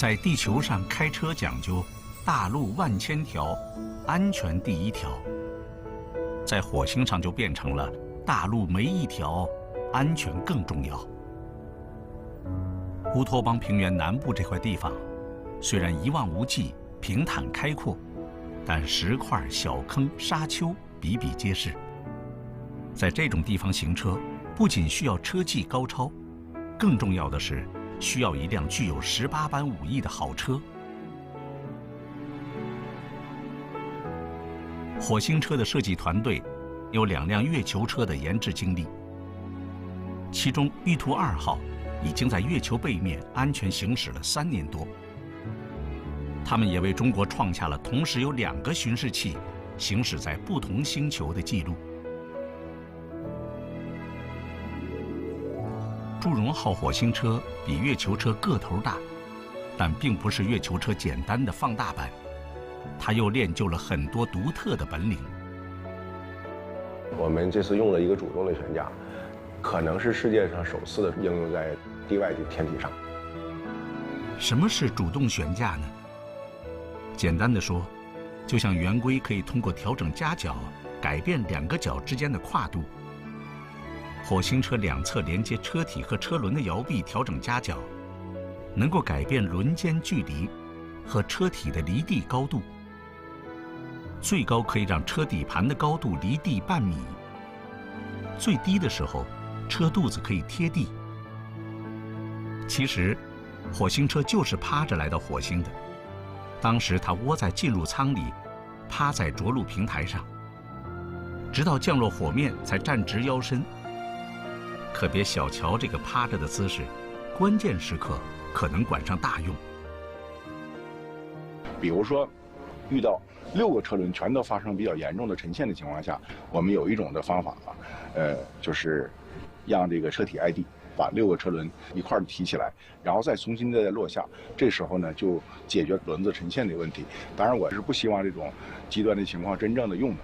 在地球上开车讲究大路万千条，安全第一条。在火星上就变成了大路没一条，安全更重要。乌托邦平原南部这块地方，虽然一望无际、平坦开阔，但石块、小坑、沙丘比比皆是。在这种地方行车，不仅需要车技高超，更重要的是需要一辆具有18般武艺的好车。火星车的设计团队有2辆月球车的研制经历，其中玉兔2号已经在月球背面安全行驶了3年多。他们也为中国创下了同时有2个巡视器行驶在不同星球的记录。祝融号火星车比月球车个头大，但并不是月球车简单的放大版，它又练就了很多独特的本领。我们这次用了一个主动的悬架，可能是世界上首次的应用在地外的天体上。什么是主动悬架呢？简单的说，就像圆规可以通过调整夹角改变2个角之间的跨度，火星车2侧连接车体和车轮的摇臂调整夹角，能够改变轮间距离和车体的离地高度，最高可以让车底盘的高度离地半米，最低的时候车肚子可以贴地。其实火星车就是趴着来到火星的，当时它窝在进入舱里，趴在着陆平台上，直到降落火面才站直腰身。可别小瞧这个趴着的姿势，关键时刻可能管上大用。比如说遇到6个车轮全都发生比较严重的沉陷的情况下，我们有一种的方法就是让这个车体挨地，把6个车轮一块儿提起来，然后再重新的落下。这时候呢，就解决轮子沉陷的问题。当然，我是不希望这种极端的情况真正的用的。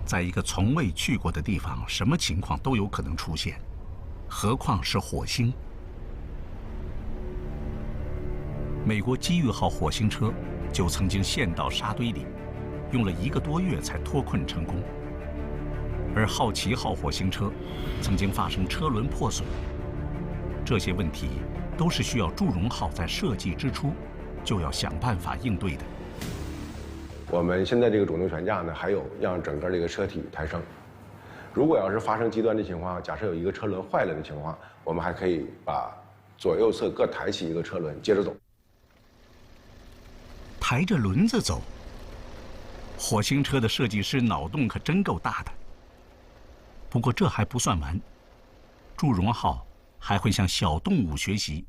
在一个从未去过的地方，什么情况都有可能出现，何况是火星。美国机遇号火星车就曾经陷到沙堆里，用了1个多月才脱困成功。而好奇号火星车曾经发生车轮破损，这些问题都是需要祝融号在设计之初就要想办法应对的。我们现在这个主动悬架呢，还有让整个这个车体抬升。如果要是发生极端的情况，假设有一个车轮坏了的情况，我们还可以把左右侧各抬起一个车轮，接着走。抬着轮子走，火星车的设计师脑洞可真够大的。不过这还不算完，祝融号还会向小动物学习，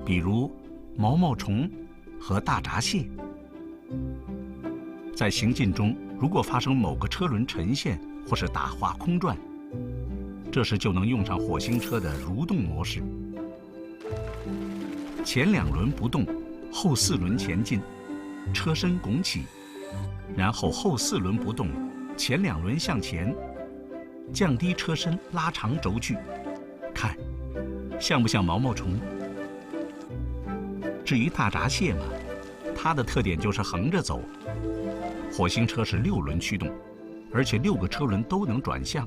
比如毛毛虫和大闸蟹。在行进中，如果发生某个车轮沉陷或是打滑空转，这时就能用上火星车的蠕动模式。前2轮不动，后4轮前进，车身拱起，然后后4轮不动，前2轮向前，降低车身，拉长轴距，看，像不像毛毛虫？至于大闸蟹嘛，它的特点就是横着走。火星车是6轮驱动，而且6个车轮都能转向。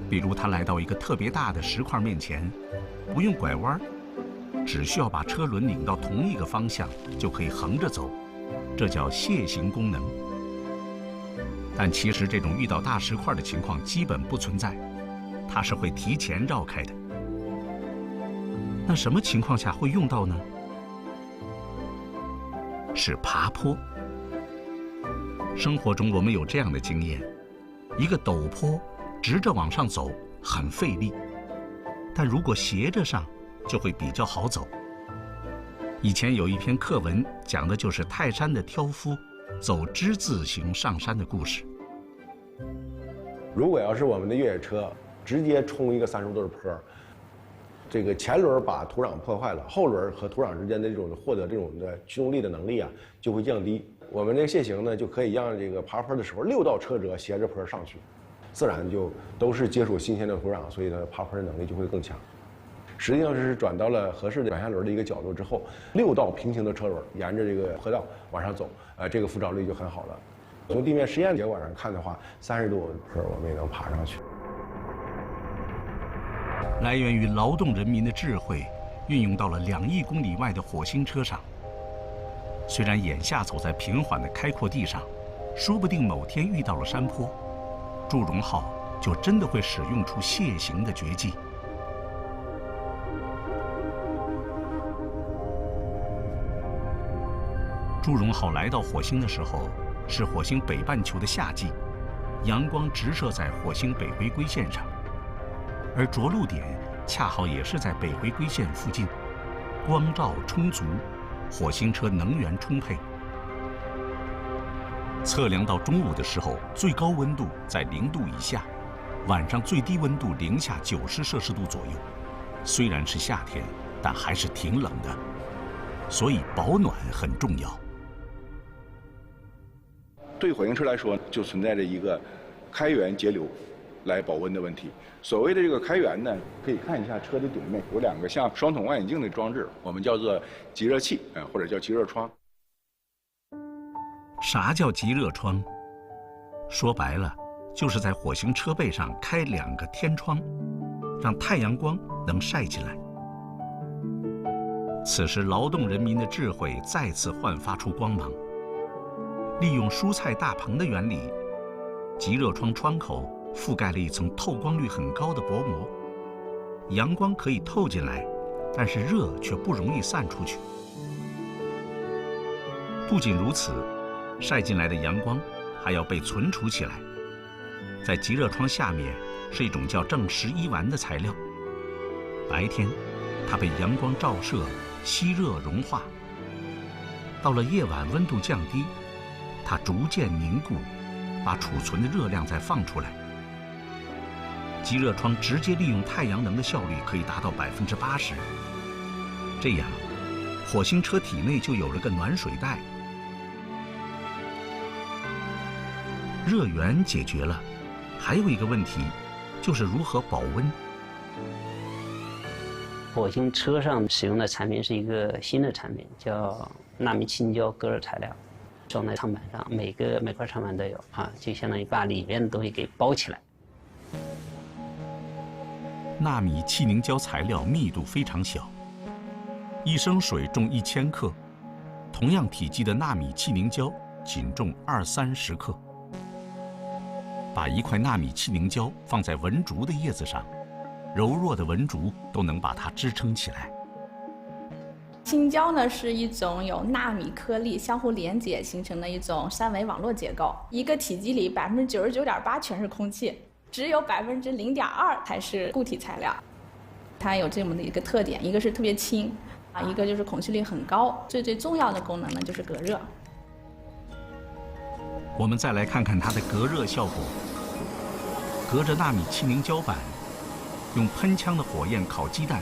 比如它来到一个特别大的石块面前，不用拐弯，只需要把车轮拧到同一个方向，就可以横着走，这叫楔形功能。但其实这种遇到大石块的情况基本不存在，它是会提前绕开的。那什么情况下会用到呢？是爬坡。生活中我们有这样的经验，一个陡坡直着往上走很费力，但如果斜着上就会比较好走。以前有一篇课文讲的就是泰山的挑夫走之字形上山的故事。如果要是我们的越野车直接冲一个30度的坡，这个前轮把土壤破坏了，后轮和土壤之间的这种获得这种的驱动力的能力啊就会降低。我们这个楔形呢就可以让这个爬坡的时候6道车辙斜着坡上去，自然就都是接触新鲜的土壤，所以它爬坡的能力就会更强。实际上是转到了合适的转向轮的一个角度之后，6道平行的车轮沿着这个坡道往上走，这个附着率就很好了。从地面实验结果上看的话，30度坡我们也能爬上去。来源于劳动人民的智慧，运用到了2亿公里外的火星车上。虽然眼下走在平缓的开阔地上，说不定某天遇到了山坡，祝融号就真的会使用出蟹行的绝技。祝融号来到火星的时候，是火星北半球的夏季，阳光直射在火星北回归线上，而着陆点恰好也是在北回归线附近，光照充足，火星车能源充沛。测量到中午的时候，最高温度在0度以下，晚上最低温度零下90摄氏度左右。虽然是夏天，但还是挺冷的，所以保暖很重要。对火星车来说，就存在着一个开源节流来保温的问题。所谓的这个开源呢，可以看一下车的顶面有2个像双筒望远镜的装置，我们叫做极热器，或者叫极热窗。啥叫极热窗？说白了，就是在火星车背上开2个天窗，让太阳光能晒进来。此时，劳动人民的智慧再次焕发出光芒。利用蔬菜大棚的原理，极热窗窗口覆盖了一层透光率很高的薄膜，阳光可以透进来，但是热却不容易散出去。不仅如此，晒进来的阳光还要被存储起来。在极热窗下面是一种叫正11烷的材料，白天它被阳光照射吸热融化，到了夜晚温度降低，它逐渐凝固，把储存的热量再放出来。极热窗直接利用太阳能的效率可以达到80%，这样火星车体内就有了个暖水袋。热源解决了，还有一个问题，就是如何保温。火星车上使用的产品是一个新的产品，叫纳米气凝胶隔热材料，装在舱板上，每块舱板都有啊，就相当于把里面的东西给包起来。纳米气凝胶材料密度非常小，1升水重1000克，同样体积的纳米气凝胶仅重20-30克。把一块纳米气凝胶放在文竹的叶子上，柔弱的文竹都能把它支撑起来。气凝胶呢是一种有纳米颗粒相互连接形成的一种三维网络结构，一个体积里99.8%全是空气，只有0.2%才是固体材料。它有这么的一个特点，一个是特别轻啊，一个就是孔隙率很高，最重要的功能呢就是隔热。我们再来看看它的隔热效果。隔着纳米气凝胶板，用喷枪的火焰烤鸡蛋，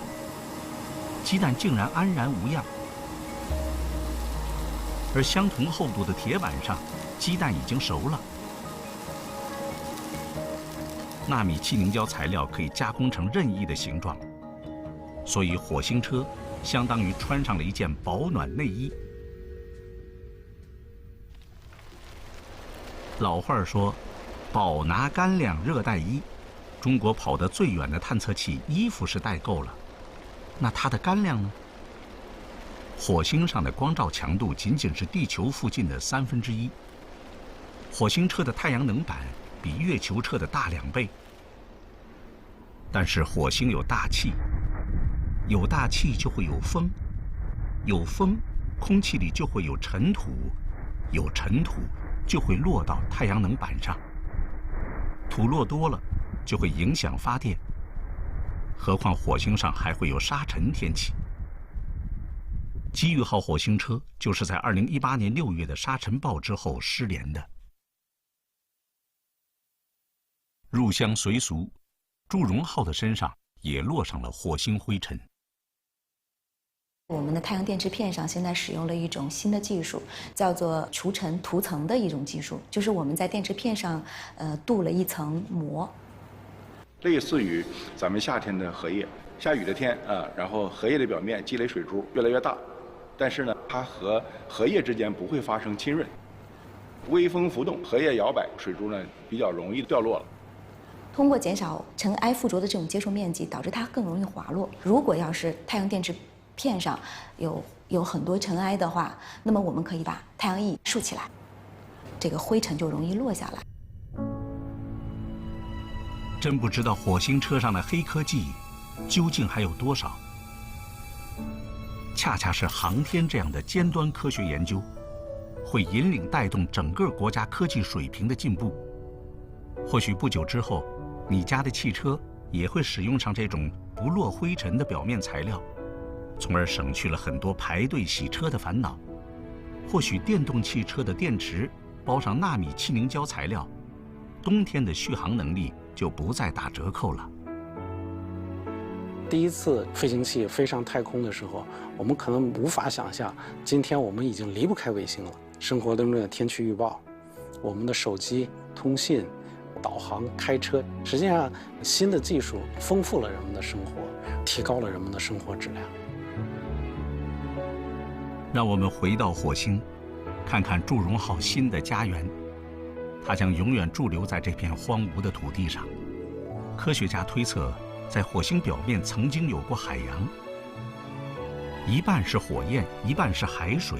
鸡蛋竟然安然无恙。而相同厚度的铁板上，鸡蛋已经熟了。纳米气凝胶材料可以加工成任意的形状，所以火星车相当于穿上了一件保暖内衣。老话说，饱拿干粮热带衣。中国跑得最远的探测器衣服是带够了，那它的干粮呢？火星上的光照强度仅仅是地球附近的1/3，火星车的太阳能板比月球车的大2倍。但是火星有大气，有大气就会有风，有风，空气里就会有尘土，有尘土就会落到太阳能板上，土落多了就会影响发电。何况火星上还会有沙尘天气。机遇号火星车就是在2018年6月的沙尘暴之后失联的。入乡随俗，祝融号的身上也落上了火星灰尘。我们的太阳电池片上现在使用了一种新的技术，叫做除尘涂层的一种技术，就是我们在电池片上镀了一层膜，类似于咱们夏天的荷叶，下雨的天啊，然后荷叶的表面积累水珠越来越大，但是呢，它和荷叶之间不会发生浸润。微风浮动，荷叶摇摆，水珠呢比较容易掉落了。通过减少尘埃附着的这种接触面积，导致它更容易滑落。如果要是太阳电池片上有很多尘埃的话，那么我们可以把太阳翼竖起来，这个灰尘就容易落下来。真不知道火星车上的黑科技究竟还有多少。恰恰是航天这样的尖端科学研究，会引领带动整个国家科技水平的进步。或许不久之后，你家的汽车也会使用上这种不落灰尘的表面材料，从而省去了很多排队洗车的烦恼。或许电动汽车的电池包上纳米气凝胶材料，冬天的续航能力就不再打折扣了。第一次飞行器飞上太空的时候，我们可能无法想象，今天我们已经离不开卫星了。生活中的天气预报，我们的手机通信、导航、开车，实际上新的技术丰富了人们的生活，提高了人们的生活质量。让我们回到火星，看看祝融号新的家园。它将永远驻留在这片荒芜的土地上。科学家推测，在火星表面曾经有过海洋，一半是火焰，一半是海水，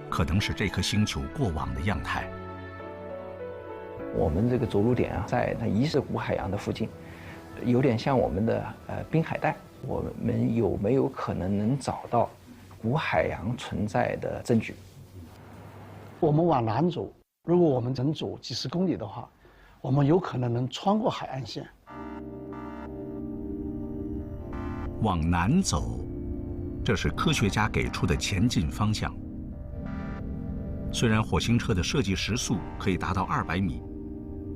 可能是这颗星球过往的样态。我们这个着陆点啊，在那疑似古海洋的附近，有点像我们的滨海带。我们有没有可能能找到古海洋存在的证据？我们往南走，如果我们能走几十公里的话，我们有可能能穿过海岸线。往南走，这是科学家给出的前进方向。虽然火星车的设计时速可以达到200米，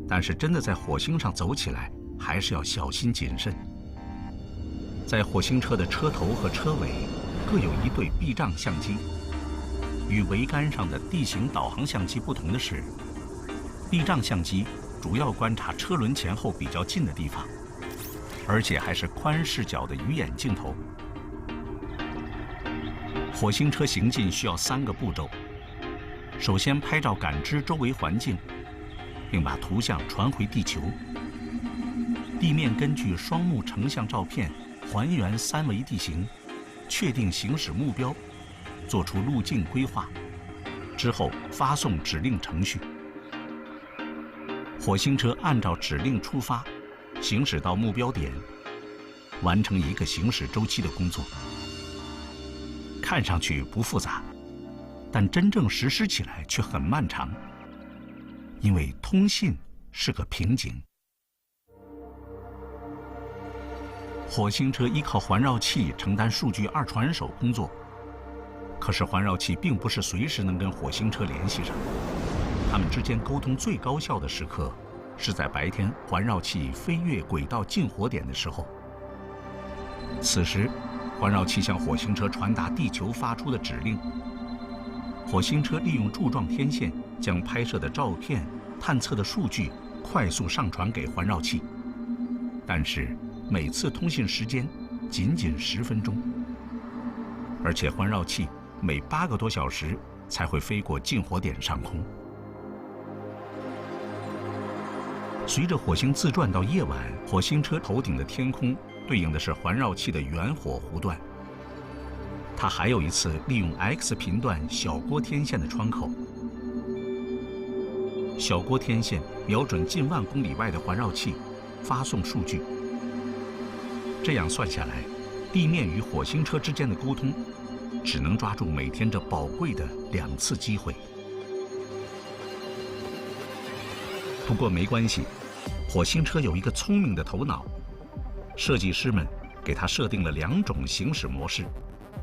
但是真的在火星上走起来，还是要小心谨慎。在火星车的车头和车尾各有一对避障相机。与桅杆上的地形导航相机不同的是，避障相机主要观察车轮前后比较近的地方，而且还是宽视角的鱼眼镜头。火星车行进需要3个步骤：首先拍照感知周围环境，并把图像传回地球。地面根据双目成像照片还原3维地形，确定行驶目标，做出路径规划，之后发送指令程序。火星车按照指令出发，行驶到目标点，完成一个行驶周期的工作。看上去不复杂，但真正实施起来却很漫长，因为通信是个瓶颈。火星车依靠环绕器承担数据二传手工作，可是环绕器并不是随时能跟火星车联系上。它们之间沟通最高效的时刻，是在白天环绕器飞越轨道近火点的时候。此时，环绕器向火星车传达地球发出的指令。火星车利用柱状天线将拍摄的照片、探测的数据快速上传给环绕器，但是每次通信时间仅仅10分钟，而且环绕器每8个多小时才会飞过近火点上空。随着火星自转到夜晚，火星车头顶的天空对应的是环绕器的远火弧段。它还有一次利用 X 频段小郭天线的窗口。小郭天线瞄准近万公里外的环绕器，发送数据。这样算下来，地面与火星车之间的沟通，只能抓住每天这宝贵的2次机会。不过没关系，火星车有一个聪明的头脑，设计师们给它设定了2种行驶模式：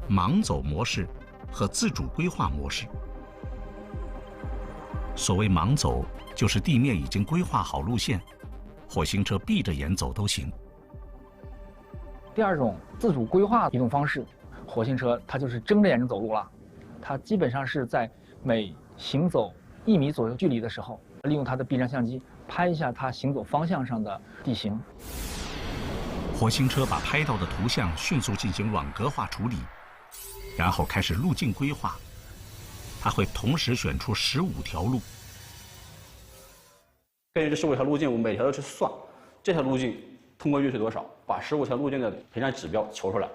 盲走模式和自主规划模式。所谓盲走，就是地面已经规划好路线，火星车闭着眼走都行。第2种自主规划移动方式，火星车它就是睁着眼睛走路了，它基本上是在每行走1米左右距离的时候，利用它的避障相机拍一下它行走方向上的地形。火星车把拍到的图像迅速进行网格化处理，然后开始路径规划。它会同时选出15条路。根据这15条路径，我们每条都去算，这条路径通过率是多少，把15条路径的评价指标求出来，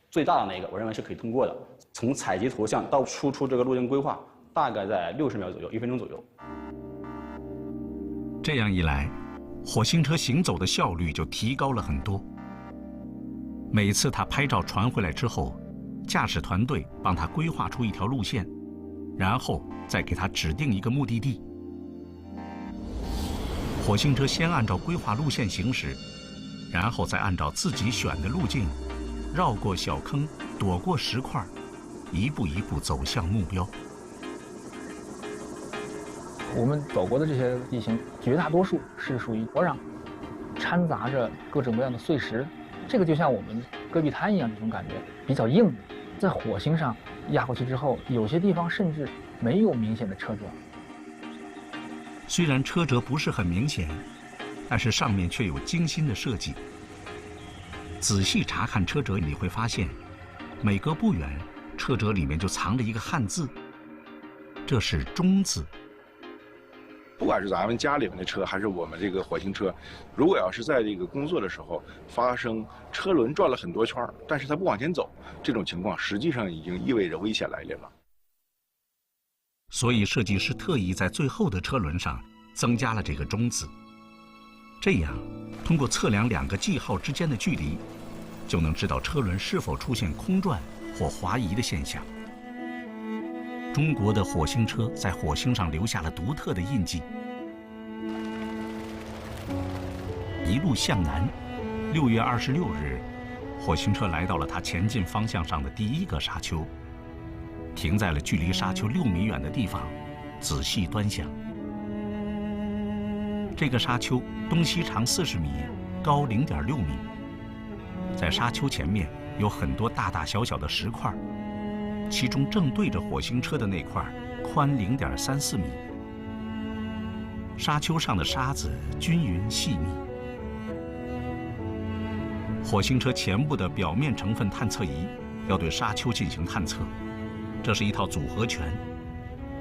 最大的那个我认为是可以通过的。从采集图像到输出这个路径规划，大概在60秒左右，1分钟左右。这样一来，火星车行走的效率就提高了很多。每次他拍照传回来之后，驾驶团队帮他规划出一条路线，然后再给他指定一个目的地。火星车先按照规划路线行驶，然后再按照自己选的路径，绕过小坑，躲过石块，一步一步走向目标。我们走过的这些地形，绝大多数是属于土壤，掺杂着各种各样的碎石，这个就像我们戈壁滩一样，这种感觉比较硬。在火星上压过去之后，有些地方甚至没有明显的车辙。虽然车辙不是很明显，但是上面却有精心的设计。仔细查看车辙，你会发现，每隔不远，车辙里面就藏着一个汉字，这是“中”字。不管是咱们家里面的车，还是我们这个火星车，如果要是在这个工作的时候发生车轮转了很多圈，但是它不往前走，这种情况实际上已经意味着危险来临了。所以设计师特意在最后的车轮上增加了这个“中”字，这样通过测量2个记号之间的距离，就能知道车轮是否出现空转或滑移的现象。中国的火星车在火星上留下了独特的印记。一路向南，6月26日，火星车来到了它前进方向上的第一个沙丘，停在了距离沙丘6米远的地方，仔细端详。这个沙丘东西长40米，高0.6米。在沙丘前面有很多大大小小的石块，其中正对着火星车的那块宽0.34米。沙丘上的沙子均匀细密。火星车前部的表面成分探测仪要对沙丘进行探测，这是一套组合拳。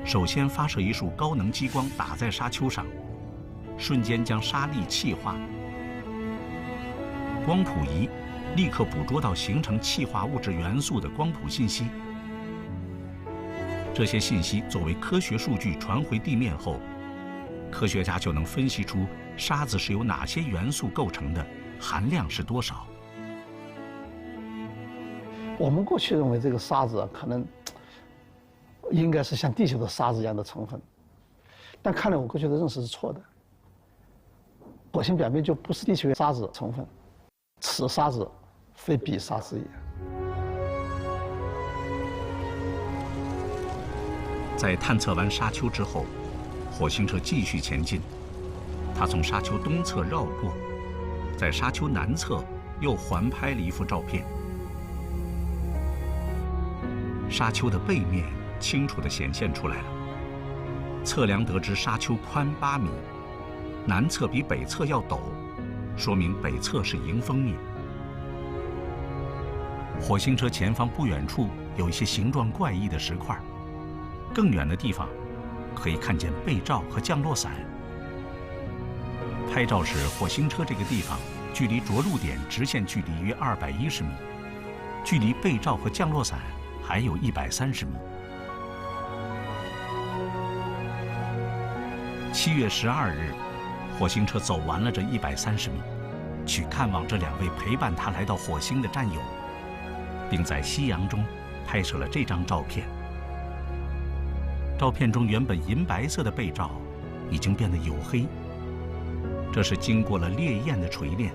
首先发射一束高能激光打在沙丘上，瞬间将沙粒气化。光谱仪立刻捕捉到形成气化物质元素的光谱信息。这些信息作为科学数据传回地面后，科学家就能分析出沙子是由哪些元素构成的，含量是多少。我们过去认为这个沙子可能应该是像地球的沙子一样的成分，但看来我过去的认识是错的。火星表面就不是地球沙子成分，此沙子非彼沙子也。在探测完沙丘之后，火星车继续前进。它从沙丘东侧绕过，在沙丘南侧又环拍了一幅照片。沙丘的背面清楚地显现出来了。测量得知沙丘宽8米，南侧比北侧要陡，说明北侧是迎风面。火星车前方不远处有一些形状怪异的石块，更远的地方可以看见背罩和降落伞。拍照时，火星车这个地方距离着陆点直线距离约210米，距离背罩和降落伞还有130米。7月12日，火星车走完了这130米，去看望这2位陪伴他来到火星的战友，并在夕阳中拍摄了这张照片。照片中原本银白色的背罩已经变得黝黑，这是经过了烈焰的锤炼，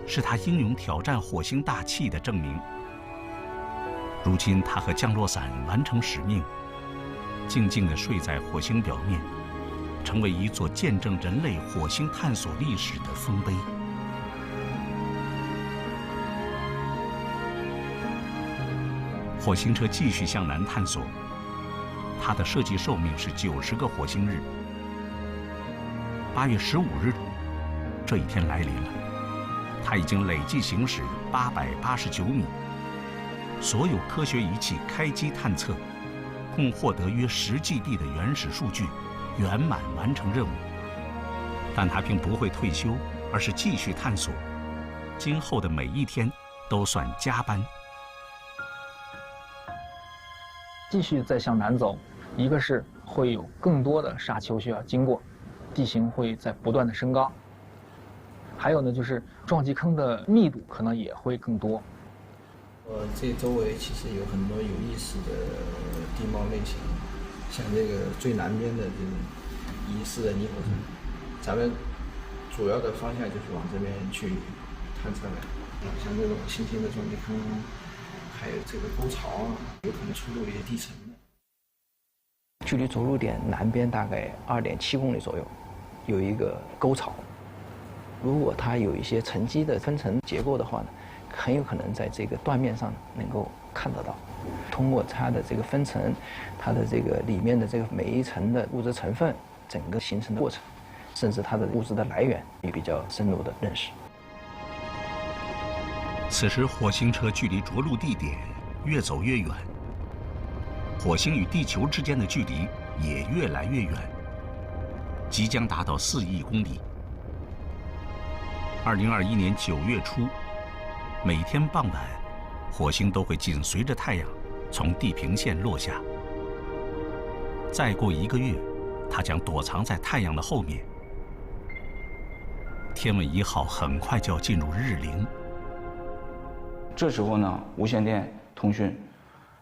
是他英勇挑战火星大气的证明。如今他和降落伞完成使命，静静地睡在火星表面，成为一座见证人类火星探索历史的丰碑。火星车继续向南探索，它的设计寿命是90个火星日。8月15日，这一天来临了，它已经累计行驶889米，所有科学仪器开机探测，共获得约10GB 的原始数据，圆满完成任务。但它并不会退休，而是继续探索，今后的每一天都算加班。继续再向南走，一个是会有更多的沙丘需要经过，地形会在不断的升高。还有呢，就是撞击坑的密度可能也会更多。这周围其实有很多有意思的地貌类型，像这个最南边的这种遗失的泥火山，咱们主要的方向就是往这边去探测的。像这种新兴的撞击坑，还有这个沟槽啊，有可能出入一些地层的。距离着陆点南边大概2.7公里左右，有一个沟槽。如果它有一些沉积的分层结构的话呢，很有可能在这个断面上能够看得到。通过它的这个分层，它的这个里面的这个每一层的物质成分，整个形成的过程，甚至它的物质的来源，也比较深入的认识。此时，火星车距离着陆地点越走越远，火星与地球之间的距离也越来越远，即将达到4亿公里。2021年9月初，每天傍晚，火星都会紧随着太阳从地平线落下。再过1个月，它将躲藏在太阳的后面。天问1号很快就要进入日凌。这时候呢，无线电通讯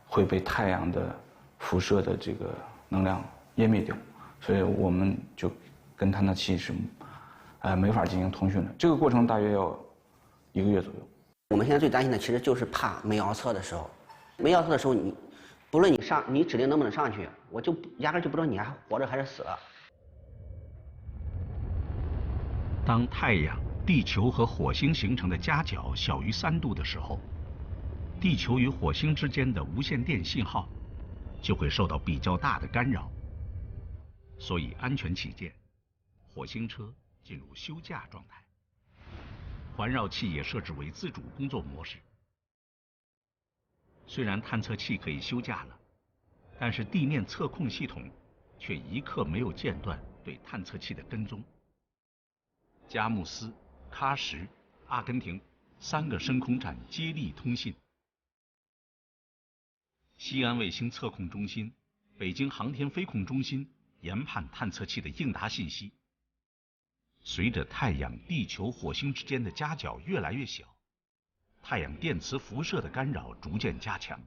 会被太阳的辐射的这个能量湮灭掉，所以我们就跟探测器是没法进行通讯的。这个过程大约要1个月左右。我们现在最担心的其实就是怕没遥测的时候，没遥测的时候你不论你指令能不能上去，我就压根就不知道你还活着还是死了。当太阳、地球和火星形成的夹角小于3度的时候，地球与火星之间的无线电信号就会受到比较大的干扰。所以安全起见，火星车进入休假状态，环绕器也设置为自主工作模式。虽然探测器可以休假了，但是地面测控系统却一刻没有间断对探测器的跟踪。佳木斯、喀什、阿根廷3个升空站接力通信。西安卫星测控中心、北京航天飞控中心研判探测器的应答信息。随着太阳、地球、火星之间的夹角越来越小，太阳电磁辐射的干扰逐渐加强。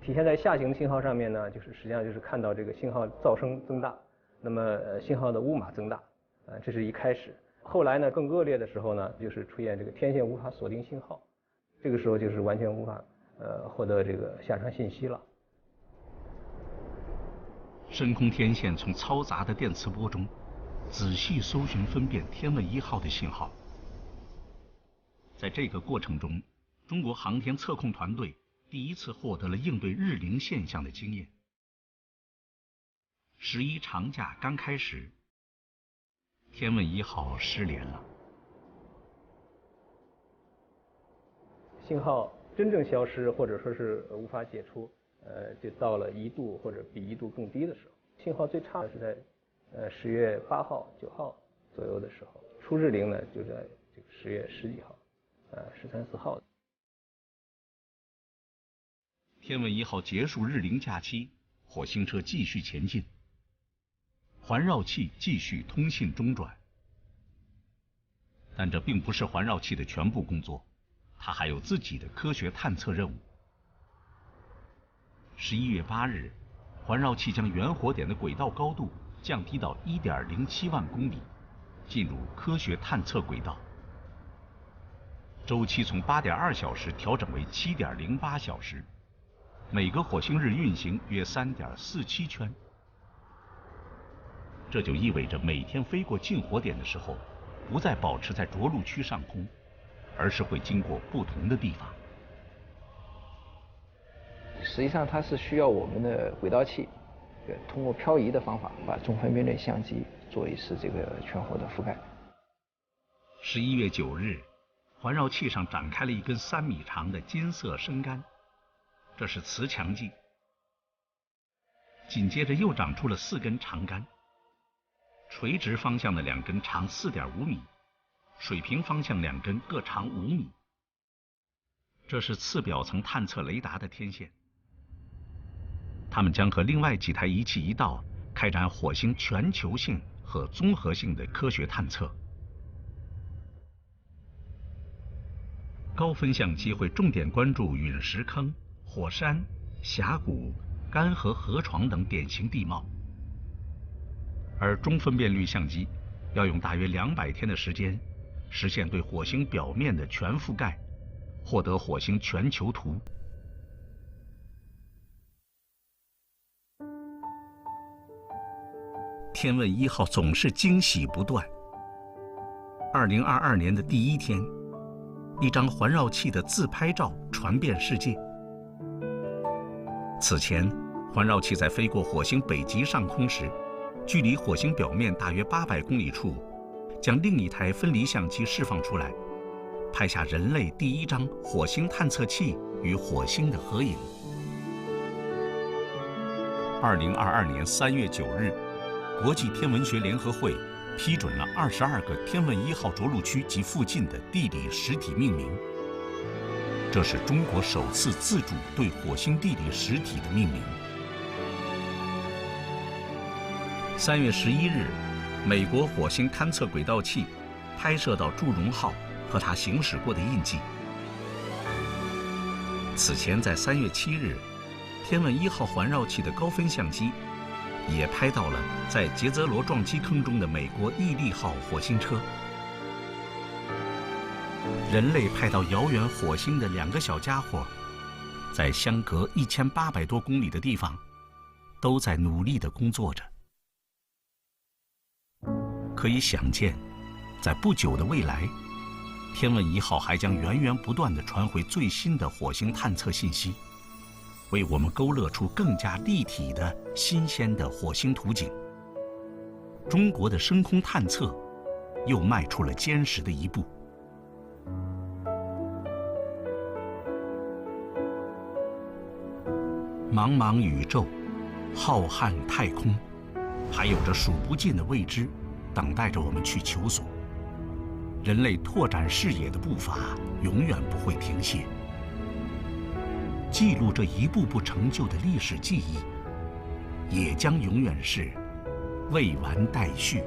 体现在下行信号上面呢，实际上就是看到这个信号噪声增大，那么信号的乌码增大，这是一开始。后来呢，更恶劣的时候呢，就是出现这个天线无法锁定信号，这个时候就是完全无法获得这个下传信息了。深空天线从嘈杂的电磁波中仔细搜寻分辨天问1号的信号。在这个过程中，中国航天测控团队第一次获得了应对日凌现象的经验。11长假刚开始，天问1号失联了。信号真正消失或者说是无法解除，就到了1度或者比1度更低的时候。信号最差的是在10月8号、9号左右的时候，出日凌呢就在这个10月10几号，13、14号。天问1号结束日凌假期，火星车继续前进，环绕器继续通信中转。但这并不是环绕器的全部工作，它还有自己的科学探测任务。11月8日，环绕器将原火点的轨道高度降低到1.07万公里，进入科学探测轨道。周期从8.2小时调整为7.08小时，每个火星日运行约3.47圈。这就意味着每天飞过近火点的时候，不再保持在着陆区上空，而是会经过不同的地方。实际上它是需要我们的轨道器，通过漂移的方法把中分辨率相机做一次这个全火的覆盖。11月9日，环绕器上展开了一根3米长的金色生杆，这是磁强剂。紧接着又长出了4根长杆，垂直方向的2根长4.5米，水平方向2根各长5米。这是次表层探测雷达的天线。它们将和另外几台仪器一道，开展火星全球性和综合性的科学探测。高分相机会重点关注陨石坑、火山、峡谷、干涸河床等典型地貌，而中分辨率相机要用大约200天的时间，实现对火星表面的全覆盖，获得火星全球图。天问1号总是惊喜不断。2022年的第1天，一张环绕器的自拍照传遍世界。此前，环绕器在飞过火星北极上空时，距离火星表面大约800公里处，将另一台分离相机释放出来，拍下人类第1张火星探测器与火星的合影。2022年3月9日，国际天文学联合会批准了22个天问1号着陆区及附近的地理实体命名。这是中国首次自主对火星地理实体的命名。3月11日，美国火星勘测轨道器拍摄到祝融号和它行驶过的印记。此前，在3月7日，天问1号环绕器的高分相机也拍到了在杰泽罗撞击坑中的美国毅力号火星车。人类派到遥远火星的2个小家伙，在相隔1800多公里的地方，都在努力地工作着。可以想见，在不久的未来，天问1号还将源源不断地传回最新的火星探测信息，为我们勾勒出更加立体的新鲜的火星图景。中国的深空探测又迈出了坚实的一步。茫茫宇宙，浩瀚太空，还有着数不尽的未知等待着我们去求索。人类拓展视野的步伐永远不会停歇。记录这一步步成就的历史记忆，也将永远是未完待续。